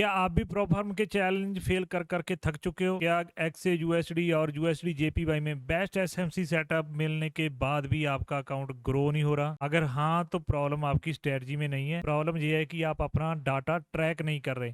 क्या आप भी प्रोफार्म के चैलेंज फेल कर करके थक चुके हो? क्या एक्से यूएसडी और यूएसडी जेपीवाई में बेस्ट एसएमसी सेटअप मिलने के बाद भी आपका अकाउंट ग्रो नहीं हो रहा? अगर हाँ, तो प्रॉब्लम आपकी स्ट्रेटजी में नहीं है, प्रॉब्लम ये है कि आप अपना डाटा ट्रैक नहीं कर रहे।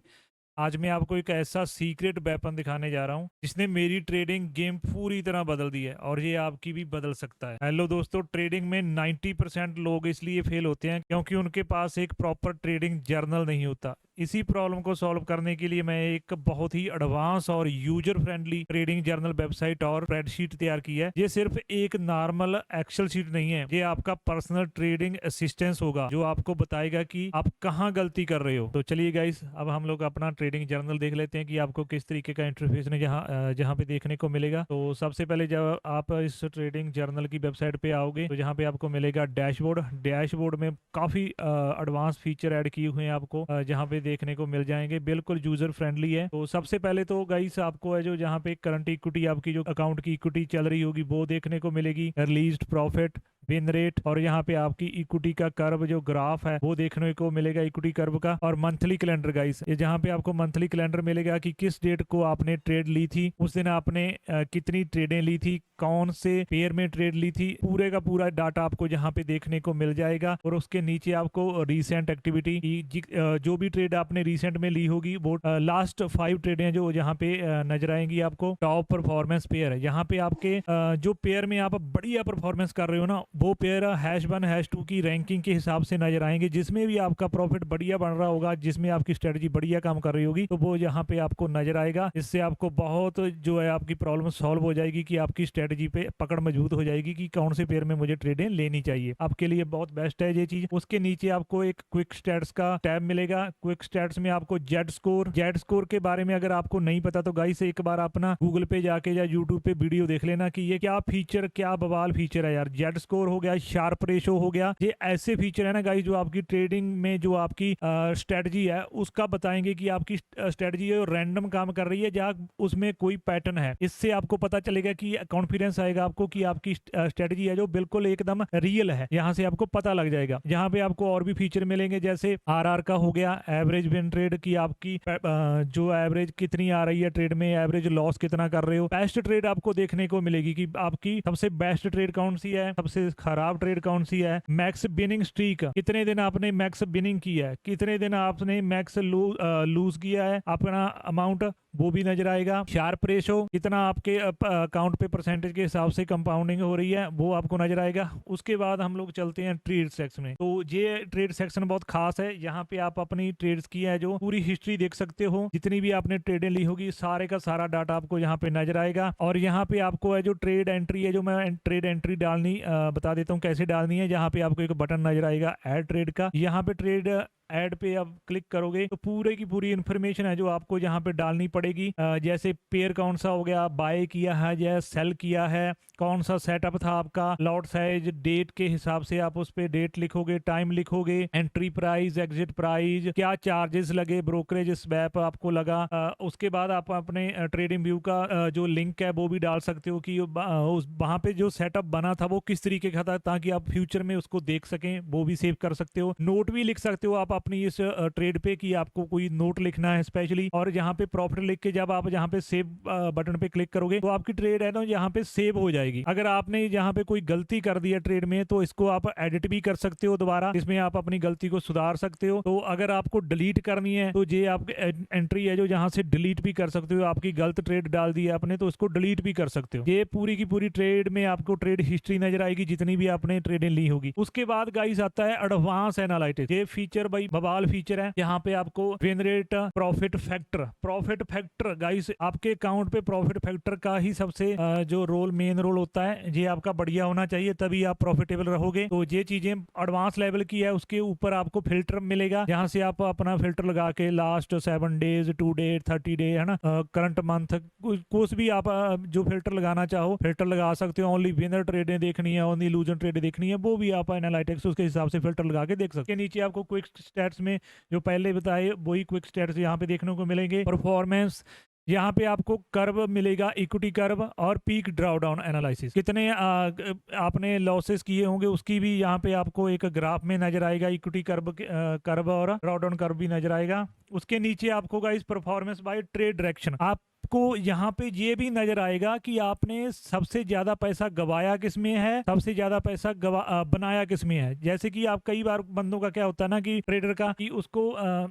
आज मैं आपको एक ऐसा सीक्रेट वेपन दिखाने जा रहा हूँ जिसने मेरी ट्रेडिंग गेम पूरी तरह बदल दी है और ये आपकी भी बदल सकता है। हेलो दोस्तों, ट्रेडिंग में 90% लोग इसलिए फेल होते हैं क्योंकि उनके पास एक प्रॉपर ट्रेडिंग जर्नल नहीं होता। इसी प्रॉब्लम को सॉल्व करने के लिए मैं एक बहुत ही एडवांस और user friendly trading journal website और स्प्रेडशीट तैयार की है। ये सिर्फ एक नॉर्मल एक्सेल शीट नहीं है, ये आपका पर्सनल ट्रेडिंग असिस्टेंस होगा जो आपको बताएगा कि आप कहाँ गलती कर रहे हो। तो चलिए गाइस, अब हम लोग अपना ट्रेडिंग जर्नल देख लेते हैं कि आपको किस तरीके का इंटरफेस ने जहाँ पे देखने को मिलेगा। तो सबसे पहले जब आप इस ट्रेडिंग जर्नल की वेबसाइट पे आओगे तो जहाँ पे आपको मिलेगा डैशबोर्ड। डैशबोर्ड में काफी एडवांस फीचर ऐड किए हुए हैं आपको जहाँ पे देखने को मिल जाएंगे, बिल्कुल यूजर फ्रेंडली है। तो सबसे पहले तो गाइस आपको है जो जहाँ पे करंट इक्विटी आपकी जो अकाउंट की इक्विटी चल रही होगी वो देखने को मिलेगी, रिलीज्ड प्रॉफिट, विन रेट, और यहाँ पे आपकी इक्विटी का कर्व जो ग्राफ है वो देखने को मिलेगा इक्विटी कर्व का, और मंथली कैलेंडर गाइस, ये जहाँ पे आपको मंथली कैलेंडर मिलेगा कि किस डेट को आपने ट्रेड ली थी, उस दिन आपने कितनी ट्रेडें ली थी, कौन से पेयर में ट्रेड ली थी, पूरे का पूरा डाटा आपको जहाँ पे देखने को मिल जाएगा। और उसके नीचे आपको रीसेंट एक्टिविटी की जो भी ट्रेड आपने रिसेंट में ली होगी वो लास्ट 5 ट्रेडें जो यहाँ पे नजर आएंगी आपको। टॉप परफॉर्मेंस पेयर है, यहाँ पे आपके जो पेयर में आप बढ़िया परफॉर्मेंस कर रहे हो ना, वो पेयर #1 #2 की रैंकिंग के हिसाब से नजर आएंगे, जिसमें भी आपका प्रॉफिट बढ़िया बन रहा होगा, जिसमें आपकी स्ट्रेटजी बढ़िया काम कर रही होगी, तो वो यहाँ पे आपको नजर आएगा। इससे आपको बहुत जो है आपकी प्रॉब्लम सॉल्व हो जाएगी कि आपकी स्ट्रेटजी पे पकड़ मजबूत हो जाएगी कि कौन से पेयर में मुझे ट्रेडें लेनी चाहिए। आपके लिए बहुत बेस्ट है ये चीज। उसके नीचे आपको एक क्विक स्टैट्स का टैब मिलेगा। क्विक स्टैट्स में आपको जेड स्कोर के बारे में अगर आपको नहीं पता तो गाइस एक बार अपना गूगल पे जाके या यूट्यूब पे वीडियो देख लेना कि ये क्या फीचर, क्या बवाल फीचर है यार। जेड स्कोर हो गया, शार्प रेशो हो गया, ये ऐसे फीचर है ना गाइस जो आपकी ट्रेडिंग में जो आपकी स्ट्रेटजी है उसका बताएंगे कि आपकी स्ट्रेटजी रैंडम काम कर रही है या उसमें कोई पैटर्न है। इससे आपको पता चलेगा कि कॉन्फिडेंस आएगा आपको कि आपकी स्ट्रेटजी है जो बिल्कुल एकदम रियल है, यहाँ से आपको पता लग जाएगा। यहाँ पे आपको और भी फीचर मिलेंगे जैसे आरआर का हो गया, एवरेज विन ट्रेड की आपकी जो एवरेज कितनी आ रही है ट्रेड में, एवरेज लॉस कितना कर रहे हो। बेस्ट ट्रेड आपको देखने को मिलेगी कि आपकी सबसे बेस्ट ट्रेड कौन सी है, सबसे खराब ट्रेड कौन सी है, मैक्स बिनिंग स्ट्रीक कितने दिन आपने मैक्स बिनिंग की है, कितने दिन आपने मैक्स लूज किया है, अपना अमाउंट वो भी नजर आएगा। शार्प रेशो कितना आपके अकाउंट पे परसेंटेज के हिसाब से कंपाउंडिंग हो रही है वो आपको नजर आएगा। उसके बाद हम लोग चलते हैं ट्रेड सेक्शन में। तो ये ट्रेड सेक्शन बहुत खास है, यहाँ पे आप अपनी ट्रेड्स की है जो पूरी हिस्ट्री देख सकते हो, जितनी भी आपने ट्रेडें ली होगी सारे का सारा डाटा आपको यहाँ पे नजर आएगा। और यहाँ पे आपको है जो ट्रेड एंट्री है, जो मैं ट्रेड एंट्री डालनी बता देता हूँ कैसे डालनी है। यहाँ पे आपको एक बटन नजर आएगा ऐड ट्रेड का, यहाँ पे ट्रेड ऐड पे आप क्लिक करोगे तो पूरे की पूरी इन्फॉर्मेशन है जो आपको यहाँ पे डालनी पड़ेगी। जैसे पेयर कौन सा हो गया, बाय किया है या सेल किया है, कौन सा सेटअप था आपका, लॉट साइज, डेट के हिसाब से आप उस पे डेट लिखोगे, टाइम लिखोगे, एंट्री प्राइस, एग्जिट प्राइस, क्या चार्जेस लगे, ब्रोकरेज स्वैप आपको लगा। उसके बाद आप अपने ट्रेडिंग व्यू का जो लिंक है वो भी डाल सकते हो कि वहां पे जो सेटअप बना था वो किस तरीके का था, ताकि आप फ्यूचर में उसको देख सकें, वो भी सेव कर सकते हो। नोट भी लिख सकते हो आप अपनी इस ट्रेड पे कि आपको कोई नोट लिखना है स्पेशली। और यहाँ पे प्रॉफिट लिख के जब आप यहाँ पे सेव बटन पे क्लिक करोगे तो आपकी ट्रेड है ना यहाँ पे सेव हो जाएगी। अगर आपने यहाँ पे कोई गलती कर दी है ट्रेड में तो इसको आप एडिट भी कर सकते हो दोबारा, इसमें आप अपनी गलती को सुधार सकते हो। तो अगर आपको डिलीट करनी है तो ये आपकी एंट्री है जो यहाँ से डिलीट भी कर सकते हो। आपकी गलत ट्रेड डाल दी है आपने तो उसको डिलीट भी कर सकते हो। ये पूरी की पूरी ट्रेड में आपको ट्रेड हिस्ट्री नजर आएगी जितनी भी आपने ट्रेडें ली होगी। उसके बाद गाइस आता है एडवांस एनालिटिक्स। ये फीचर भाई बवाल फीचर है। यहाँ पे आपको win rate, profit factor guys, आपके अकाउंट पे प्रॉफिट फैक्टर का ही सबसे जो मेन रोल होता है, ये आपका बढ़िया होना चाहिए तभी आप प्रॉफिटेबल रहोगे। तो ये चीजें एडवांस लेवल की है। उसके ऊपर आपको फिल्टर मिलेगा, यहाँ से आप अपना फिल्टर लगा के लास्ट 7 डेज, 2 डे, 30 डे है ना, करंट मंथ, कुछ भी आप जो फिल्टर लगाना चाहो फिल्टर लगा सकते हो। ओनली विनर ट्रेडें देखनी है, ओनली लूजर ट्रेडें देखनी है, वो भी आप एनालिटिक्स उसके हिसाब से फिल्टर लगा के देख सकते हैं। नीचे आपको क्विक स्टैट्स में जो पहले बताए वही क्विक स्टैट्स यहाँ पे देखने को मिलेंगे। परफॉर्मेंस यहाँ पे आपको कर्व मिलेगा, इक्विटी कर्व और पीक ड्रॉडाउन एनालिसिस, कितने आपने लॉसेस किए होंगे उसकी भी यहाँ पे आपको एक ग्राफ में नजर आएगा, इक्विटी कर्व कर्व और ड्रॉडाउन कर्व भी नजर आएगा। उसके नीचे आपको guys performance by trade direction, आपको यहाँ पे ये भी नजर आएगा कि आपने सबसे ज्यादा पैसा गवाया किस में है, सबसे ज्यादा पैसा बनाया किस में है। जैसे कि आप कई बार बंदों का क्या होता है ना कि ट्रेडर का कि उसको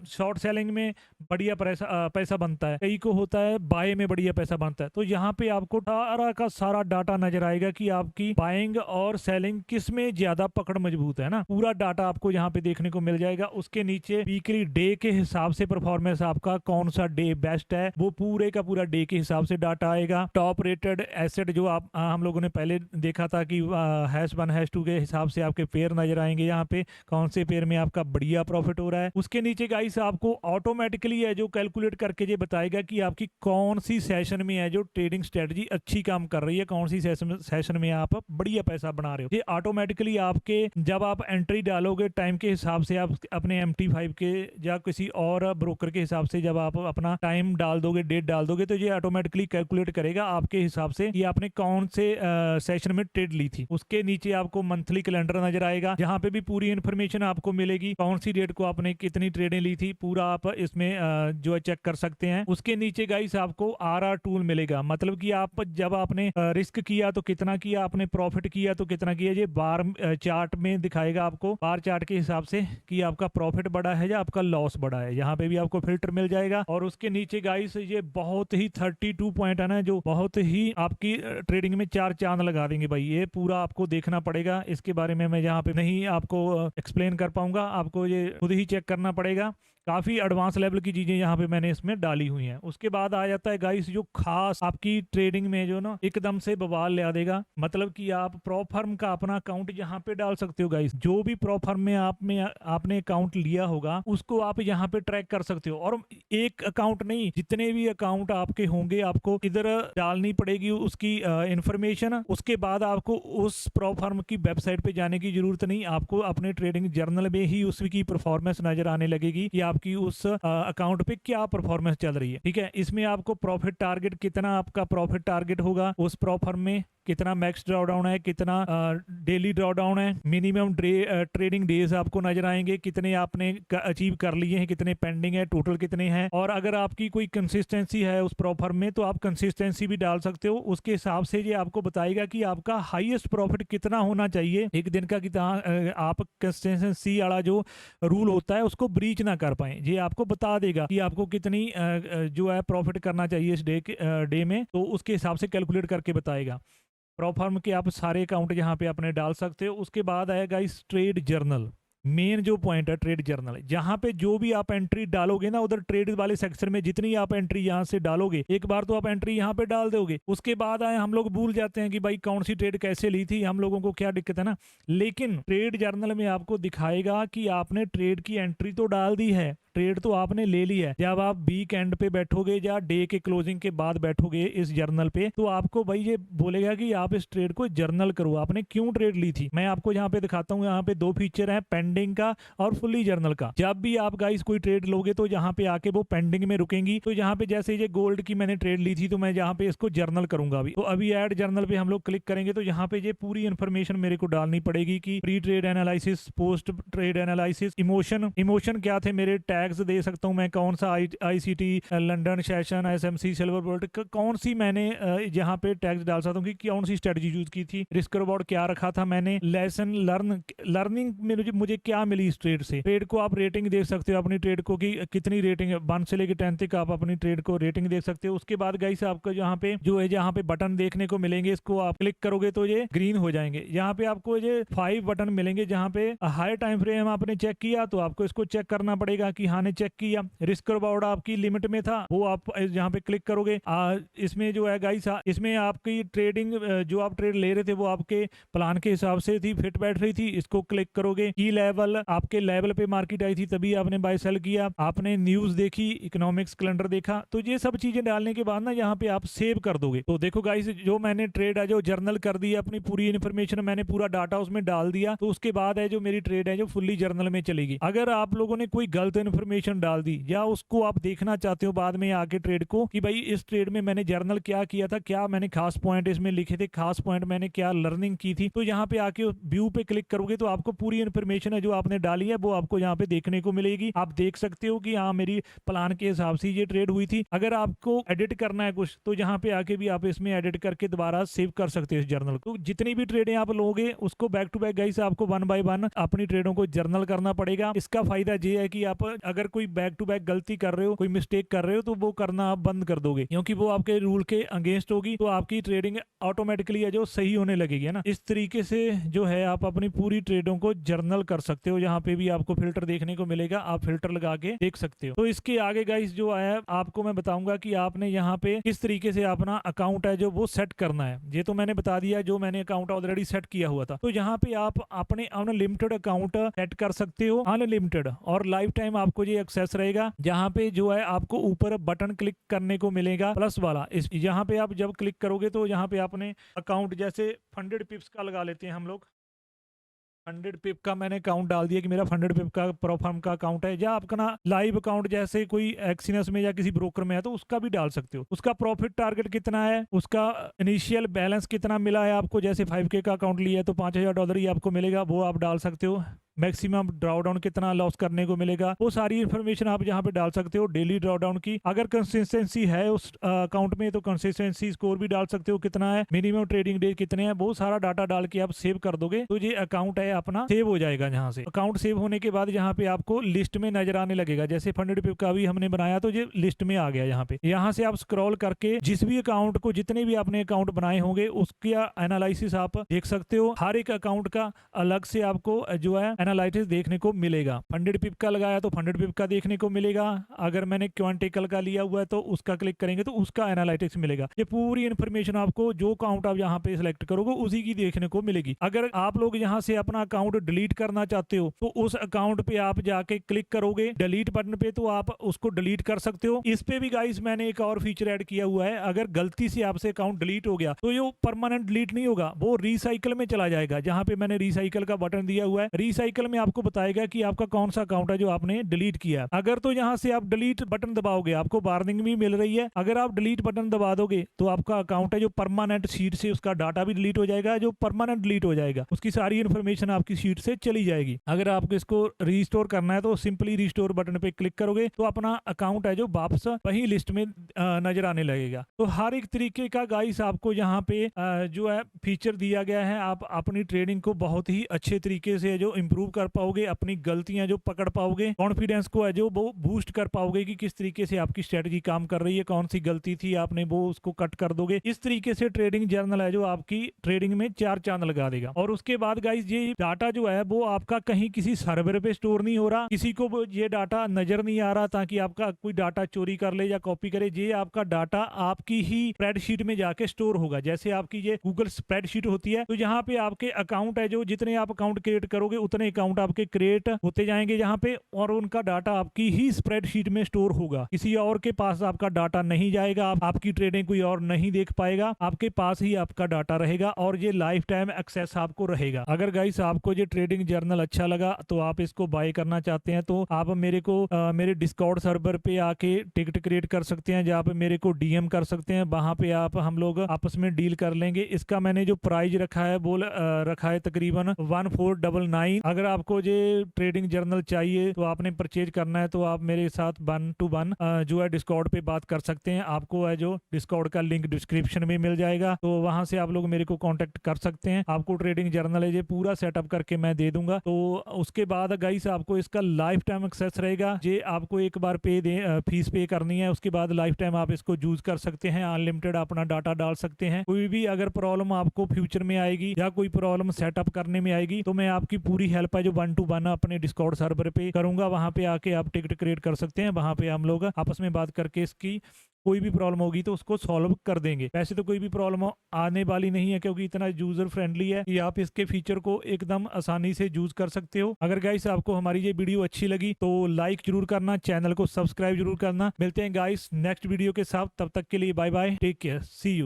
शॉर्ट सेलिंग में बढ़िया पैसा बनता है, कई को होता है बाय में बढ़िया पैसा बनता है। तो यहाँ पे आपको सारा का सारा डाटा नजर आएगा कि आपकी बाइंग और सेलिंग किस में ज्यादा पकड़ मजबूत है ना, पूरा डाटा आपको यहाँ पे देखने को मिल जाएगा। उसके नीचे वीकली डे के हिसाब से परफॉर्मेंस आपका कौन सा डे बेस्ट है, वो पूरे का पूरा डे के हिसाब से डाटा आएगा। टॉप रेटेड एसेट जो आप हम लोगों ने पहले देखा था कि #1 #2 के हिसाब से आपके पेयर नजर आएंगे, यहाँ पे कौन से पेयर में आपका बढ़िया प्रॉफिट हो रहा है। उसके नीचे गाइस आपको ऑटोमेटिकली है जो कैलकुलेट करके ये बताएगा कि आपकी कौन सी सेशन में है जो ट्रेडिंग स्ट्रेटजी अच्छी काम कर रही है, कौन सी सेशन में आप बढ़िया पैसा बना रहे हो। ये ऑटोमेटिकली आपके जब आप एंट्री डालोगे टाइम के हिसाब से, आप अपने MT5 के या किसी और ब्रोकर के हिसाब से जब आप अपना टाइम डाल दोगे, डेट डाल दोगे, तो ये ऑटोमेटिकली कैलकुलेट करेगा आपके हिसाब से कि आपने कौन से सेशन में ट्रेड ली थी। उसके नीचे आपको मंथली कैलेंडर नजर आएगा, जहां पे भी पूरी इन्फॉर्मेशन आपको मिलेगी, कौन सी डेट को आपने कितनी ट्रेडें ली थी, पूरा आप इसमें जो है चेक कर सकते हैं। उसके नीचे गाइस आपको RR टूल मिलेगा, मतलब कि आप जब आपने रिस्क किया तो कितना किया, आपने प्रॉफिट किया तो कितना किया, ये बार चार्ट में दिखाएगा आपको, बार चार्ट के हिसाब से कि आपका प्रॉफिट बढ़ा है या आपका लॉस बढ़ा है। यहाँ पे भी आपको फिल्टर मिल जाएगा। और उसके नीचे गाइस ये बहुत ही 32 पॉइंट है ना, जो बहुत ही आपकी ट्रेडिंग में 4 चांद लगा देंगे भाई। ये पूरा आपको देखना पड़ेगा, इसके बारे में मैं यहाँ पे नहीं आपको एक्सप्लेन कर पाऊंगा, आपको ये खुद ही चेक करना पड़ेगा। काफी एडवांस लेवल की चीजें यहाँ पे मैंने इसमें डाली हुई हैं। उसके बाद आ जाता है गाइस जो खास आपकी ट्रेडिंग में जो ना एकदम से बवाल ले देगा, मतलब कि आप प्रो फर्म का अपना अकाउंट यहाँ पे डाल सकते हो गाइस। जो भी प्रो फर्म में आपने अकाउंट लिया होगा उसको आप यहाँ पे ट्रैक कर सकते हो। और एक अकाउंट नहीं, जितने भी अकाउंट आपके होंगे आपको इधर डालनी पड़ेगी उसकी इंफॉर्मेशन। उसके बाद आपको उस प्रो फर्म की वेबसाइट पे जाने की जरूरत नहीं, आपको अपने ट्रेडिंग जर्नल में ही उसकी परफॉर्मेंस नजर आने लगेगी कि आपकी उस अकाउंट पे क्या परफॉर्मेंस चल रही है। ठीक है, इसमें आपको प्रॉफिट टारगेट, कितना आपका प्रॉफिट टारगेट होगा उस प्रो फर्म में, कितना मैक्स ड्रॉडाउन है, कितना डेली ड्रॉडाउन है, मिनिमम ट्रेडिंग डेज आपको नजर आएंगे, कितने आपने अचीव कर लिए हैं, कितने पेंडिंग है, टोटल कितने हैं। और अगर आपकी कोई कंसिस्टेंसी है उस प्रो फर्म में तो आप कंसिस्टेंसी भी डाल सकते हो। उसके हिसाब से ये आपको बताएगा कि आपका हाईएस्ट प्रॉफिट कितना होना चाहिए एक दिन का, कितना आप कंसिस्टेंसी वाला जो रूल होता है उसको ब्रीच ना कर पाए। ये आपको बता देगा कि आपको कितनी जो है प्रॉफिट करना चाहिए इस डे में, तो उसके हिसाब से कैलकुलेट करके बताएगा। प्रो फर्म के आप सारे अकाउंट यहाँ पे अपने डाल सकते हो। उसके बाद आएगा इस ट्रेड जर्नल, मेन जो पॉइंट है ट्रेड जर्नल, जहां पे जो भी आप एंट्री डालोगे ना, उधर ट्रेड वाले सेक्शन में जितनी आप एंट्री यहां से डालोगे, एक बार तो आप एंट्री यहां पे डाल दोगे, उसके बाद आए हम लोग भूल जाते हैं कि भाई कौन सी ट्रेड कैसे ली थी, हम लोगों को क्या दिक्कत है ना। लेकिन ट्रेड जर्नल में आपको दिखाएगा कि आपने ट्रेड की एंट्री तो डाल दी है, ट्रेड तो आपने ले ली है। जब आप वीक एंड पे बैठोगे या डे के क्लोजिंग के बाद बैठोगे इस जर्नल पे, तो आपको भाई ये बोलेगा कि आप इस ट्रेड को जर्नल करो, आपने क्यों ट्रेड ली थी। मैं आपको यहाँ पे दिखाता हूँ, यहाँ पे 2 फीचर है, पेंडिंग का और फुल्ली जर्नल का। जब भी आप गाइस कोई ट्रेड लोगे तो यहाँ पे आके वो पेंडिंग में रुकेंगी। तो यहाँ पे जैसे ये गोल्ड की मैंने ट्रेड ली थी तो मैं यहाँ पे इसको जर्नल करूंगा अभी। तो अभी ऐड जर्नल पे हम लोग क्लिक करेंगे तो यहाँ पे ये पूरी इन्फॉर्मेशन मेरे को डालनी पड़ेगी कि pre trade analysis, post trade analysis, emotion क्या थे, मेरे टैग्स दे सकता हूँ मैं, कौन सा ICT London session, SMC silver bolt, कौन सी मैंने यहाँ पे टैग्स डाल सकता हूँ कि कौन सी स्ट्रेटजी यूज की थी, रिस्क रिवॉर्ड क्या रखा था मैंने, लेसन लर्निंग में मुझे क्या मिली इस ट्रेड से। ट्रेड को आप रेटिंग देख सकते हो अपनी ट्रेड को कि कितनी रेटिंग है, 1 से लेकर 10 तक आप अपनी ट्रेड को रेटिंग देख सकते हो। उसके बाद गाइस आपको यहाँ पे जो है जहाँ पे बटन देखने को मिलेंगे, इसको आप क्लिक करोगे तो ये ग्रीन हो जाएंगे। यहाँ पे आपको ये 5 बटन मिलेंगे, जहाँ पे हाई टाइम फ्रेम आपने चेक किया तो आपको इसको चेक करना पड़ेगा कि हाँ ने चेक किया। रिस्क रिवॉर्ड आपकी लिमिट में था, वो आप यहाँ पे क्लिक करोगे। इसमें जो है गाइस, इसमें आपकी ट्रेडिंग जो आप ट्रेड ले रहे थे वो आपके प्लान के हिसाब से थी, फिट बैठ रही थी, इसको क्लिक करोगे। की लेवल, आपके लेवल पे मार्केट आई थी तभी आपने बाय सेल किया, आपने न्यूज देखी, इकोनॉमिक्स कैलेंडर देखा, तो ये सब चीजें डालने के बाद ना यहाँ पे आप सेव कर दोगे। तो देखो गाइस, जो मैंने ट्रेड है जो जर्नल कर दी, अपनी पूरी इन्फॉर्मेशन मैंने पूरा डाटा उसमें डाल दिया, तो उसके बाद है जो मेरी ट्रेड है जो फुल्ली जर्नल में चलेगी। अगर आप लोगों ने कोई गलत इन्फॉर्मेशन डाल दी या उसको आप देखना चाहते हो बाद में आके ट्रेड को कि भाई इस ट्रेड में मैंने जर्नल क्या किया था, क्या मैंने खास पॉइंट इसमें लिखे थे, खास पॉइंट मैंने क्या लर्निंग की थी, तो यहाँ पे आके व्यू पे क्लिक करोगे तो आपको पूरी इन्फॉर्मेशन है जो आपने डाली है वो आपको यहाँ पे देखने को मिलेगी। आप देख सकते हो कि हाँ मेरी प्लान के हिसाब से ये ट्रेड हुई थी। अगर आपको एडिट करना है कुछ तो यहाँ पे आके भी आप इसमें एडिट करके दोबारा सेव कर सकते हो इस जर्नल को। तो जितनी भी ट्रेडें आप लोगे उसको बैक टू बैक गाइस आपको 1 बाय 1 अपनी ट्रेडों को जर्नल करना पड़ेगा। इसका फायदा ये है कि आप अगर कोई बैक टू बैक गलती कर रहे हो, कोई मिस्टेक कर रहे हो, तो वो करना आप बंद कर दोगे क्योंकि वो आपके रूल के अगेंस्ट होगी, तो आपकी ट्रेडिंग ऑटोमेटिकली है जो सही होने लगेगी, है ना। इस तरीके से जो है आप अपनी पूरी ट्रेडों को जर्नल कर सकते हो। यहाँ पे भी आपको फिल्टर देखने को मिलेगा, आप फिल्टर लगा के देख सकते हो। तो इसके आगे गाइस जो आया आपको मैं बताऊंगा कि आपने यहाँ पे किस तरीके से अपना अकाउंट है जो वो सेट करना है। ये तो मैंने बता दिया जो मैंने अकाउंट ऑलरेडी सेट किया हुआ था। तो यहाँ पे आप अपने अनलिमिटेड अकाउंट सेट कर सकते हो, अनलिमिटेड, और लाइफ टाइम आपको ये एक्सेस रहेगा। जहाँ पे जो है आपको ऊपर बटन क्लिक करने को मिलेगा प्लस वाला, इस यहाँ पे आप जब क्लिक करोगे तो यहाँ पे आपने अकाउंट जैसे फंडेड पिप्स का लगा लेते हैं हम लोग। 100 पिप का मैंने अकाउंट डाल दिया कि मेरा 100 पिप का प्रोफार्म का अकाउंट है, या आपका ना लाइव अकाउंट जैसे कोई एक्सिनस में या किसी ब्रोकर में है तो उसका भी डाल सकते हो। उसका प्रॉफिट टारगेट कितना है, उसका इनिशियल बैलेंस कितना मिला है आपको, जैसे 5K का अकाउंट लिया है तो $5000 ही आपको मिलेगा, वो आप डाल सकते हो। मैक्सिमम ड्रॉडाउन कितना लॉस करने को मिलेगा, वो सारी इन्फॉर्मेशन आप यहाँ पे डाल सकते हो। डेली ड्रॉडाउन की अगर कंसिस्टेंसी है उस अकाउंट में तो कंसिस्टेंसी स्कोर भी डाल सकते हो कितना है, मिनिमम ट्रेडिंग डे कितने हैं, बहुत सारा डाटा डाल के आप सेव कर दोगे तो ये अकाउंट है अपना सेव हो जाएगा। यहाँ से अकाउंट सेव होने के बाद यहाँ पे आपको लिस्ट में नजर आने लगेगा। जैसे फंडेड पिप का भी हमने बनाया तो ये लिस्ट में आ गया। यहाँ पे यहाँ से आप स्क्रॉल करके जिस भी अकाउंट को, जितने भी आपने अकाउंट बनाए होंगे उसका एनालिसिस आप देख सकते हो। हर एक अकाउंट का अलग से आपको जो है एनालिटिक्स देखने को मिलेगा। फंडेड पिप का लगाया तो फंडेड पिप का देखने को मिलेगा, अगर मैंने क्वांटिकल का लिया हुआ है तो उसका क्लिक करेंगे तो उसका एनालिटिक्स मिलेगा। ये पूरी इन्फॉर्मेशन आपको जो अकाउंट आप यहाँ पे सिलेक्ट करोगे उसी की देखने को मिलेगी। अगर आप लोग यहाँ से अपना अकाउंट डिलीट करना चाहते हो तो उस अकाउंट पे आप जाके क्लिक करोगे डिलीट बटन पे तो आप उसको डिलीट कर सकते हो। इस पे भी गाइस मैंने एक और फीचर ऐड किया हुआ है, अगर गलती से आपसे अकाउंट डिलीट हो गया तो ये परमानेंट डिलीट नहीं होगा, वो रिसाइकल में चला जाएगा। जहाँ पे मैंने रिसाइकल का बटन दिया हुआ है, रिसाइकल में आपको बताएगा कि आपका कौन सा अकाउंट है जो आपने डिलीट किया। अगर तो यहाँ से आप डिलीट बटन दबाओगे आपको वार्निंग भी मिल रही है, अगर आप डिलीट बटन दबा दोगे तो आपका अकाउंट है जो परमानेंट शीट से उसका डाटा भी डिलीट हो जाएगा, जो परमानेंट डिलीट हो जाएगा उसकी सारी इन्फॉर्मेशन आपकी शीट से चली जाएगी। अगर आपको इसको रिस्टोर करना है तो सिंपली रिस्टोर बटन पे क्लिक करोगे तो अपना अकाउंट है जो वापस वही लिस्ट में नजर आने लगेगा। तो हर एक तरीके का गाइस आपको यहाँ पे जो है फीचर दिया गया है। आप अपनी ट्रेडिंग को बहुत ही अच्छे तरीके से जो इम्प्रूव कर पाओगे, अपनी गलतियां जो पकड़ पाओगे, कॉन्फिडेंस को है जो वो बूस्ट कर पाओगे कि किस तरीके से आपकी स्ट्रेटजी काम कर रही है, कौन सी गलती थी आपने वो उसको कट कर दोगे। इस तरीके से ट्रेडिंग जर्नल है जो आपकी ट्रेडिंग में 4 चांद लगा देगा। और उसके बाद गाइस ये डाटा जो है वो आपका कहीं किसी सर्वर पे स्टोर नहीं हो रहा, किसी को ये डाटा नजर नहीं आ रहा ताकि आपका कोई डाटा चोरी कर ले या कॉपी करे। ये आपका डाटा आपकी ही स्प्रेडशीट में जाके स्टोर होगा। जैसे आपकी ये गूगल स्प्रेडशीट होती है तो यहाँ पे आपके अकाउंट है जो जितने आप अकाउंट क्रिएट करोगे उतने अकाउंट आपके क्रिएट होते जाएंगे यहाँ पे, और उनका डाटा आपकी ही स्प्रेडशीट में स्टोर होगा। किसी और के पास आपका डाटा नहीं जाएगा, आपकी ट्रेडिंग कोई और नहीं देख पाएगा, आपके पास ही आपका डाटा रहेगा और ये लाइफ टाइम एक्सेस आपको रहेगा। अगर गाइस आपको ये ट्रेडिंग जर्नल अच्छा लगा तो आप इसको बाय करना चाहते हैं तो आप मेरे को मेरे डिस्कॉर्ड सर्वर पे आके टिकट क्रिएट कर सकते हैं, जहाँ पे मेरे को डीएम कर सकते हैं। वहां पे आप हम लोग आपस में डील कर लेंगे। इसका मैंने जो प्राइस रखा है वो रखा है तकरीबन 1499। अगर आपको ये ट्रेडिंग जर्नल चाहिए तो आपने परचेज करना है तो आप मेरे साथ 1 to 1 जो है डिस्कॉर्ड पे बात कर सकते हैं। आपको है जो डिस्कॉर्ड का लिंक डिस्क्रिप्शन में मिल जाएगा, तो वहां से आप लोग मेरे को कांटेक्ट कर सकते हैं। आपको ट्रेडिंग जर्नल है ये पूरा सेटअप करके मैं दे दूंगा। तो उसके बाद गाइस आपको इसका लाइफ टाइम एक्सेस रहेगा। ये आपको एक बार फीस पे करनी है, उसके बाद लाइफ टाइम आप इसको यूज कर सकते हैं, अनलिमिटेड अपना डाटा डाल सकते हैं। कोई भी अगर प्रॉब्लम आपको फ्यूचर में आएगी या कोई प्रॉब्लम सेटअप करने में आएगी तो मैं आपकी पूरी हेल्प हेल्प है जो 1 to 1 अपने डिस्कॉर्ड सर्वर पे करूंगा, वहां पे आके आप टिकट क्रिएट कर सकते हैं। वहां पे हम लोग आपस में बात करके इसकी कोई भी प्रॉब्लम होगी तो उसको सॉल्व कर देंगे। वैसे तो कोई भी प्रॉब्लम आने वाली नहीं है क्योंकि इतना यूजर फ्रेंडली है कि आप इसके फीचर को एकदम आसानी से यूज कर सकते हो। अगर गाइस आपको हमारी ये वीडियो अच्छी लगी तो लाइक जरूर करना, चैनल को सब्सक्राइब जरूर करना। मिलते हैं गाइस नेक्स्ट वीडियो के साथ, तब तक के लिए bye bye, take care, see you.